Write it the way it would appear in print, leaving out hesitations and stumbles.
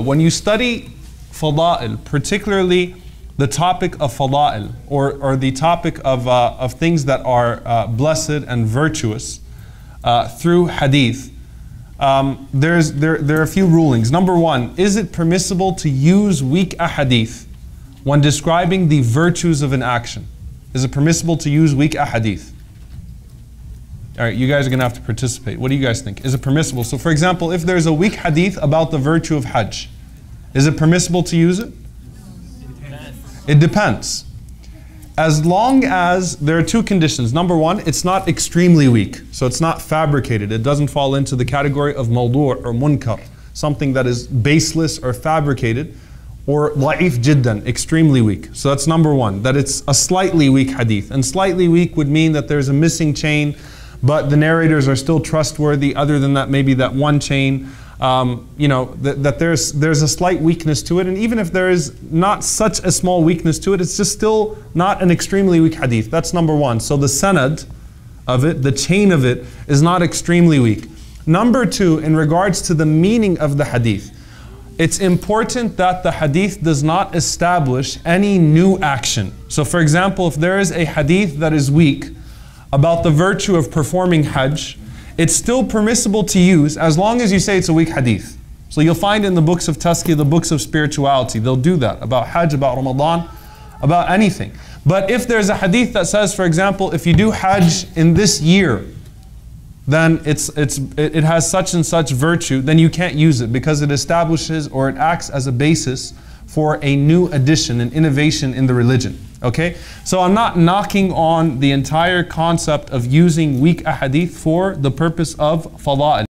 when you study fada'il, particularly the topic of fada'il, or the topic of things that are blessed and virtuous through hadith, there are a few rulings. Number one, is it permissible to use weak ahadith when describing the virtues of an action? Is it permissible to use weak ahadith? All right, you guys are going to have to participate. What do you guys think? Is it permissible? So for example, if there's a weak hadith about the virtue of Hajj, is it permissible to use it? It depends. As long as there are two conditions. Number one, it's not extremely weak. So it's not fabricated. It doesn't fall into the category of mawdu' or munkar, something that is baseless or fabricated, or la'if jiddan, extremely weak. So that's number one, that it's a slightly weak hadith. And slightly weak would mean that there's a missing chain, but the narrators are still trustworthy. Other than that, maybe that one chain, that there's a slight weakness to it. And even if there is not such a small weakness to it, it's just still not an extremely weak hadith. That's number one. So the sanad of it, the chain of it, is not extremely weak. Number two, in regards to the meaning of the hadith, it's important that the hadith does not establish any new action. So for example, if there is a hadith that is weak about the virtue of performing Hajj, it's still permissible to use as long as you say it's a weak hadith. So you'll find in the books of tazkiyah, the books of spirituality, they'll do that about Hajj, about Ramadan, about anything. But if there's a hadith that says, for example, if you do Hajj in this year, then it has such and such virtue, then you can't use it because it establishes or it acts as a basis for a new addition, an innovation in the religion. Okay? So I'm not knocking on the entire concept of using weak ahadith for the purpose of fada'il.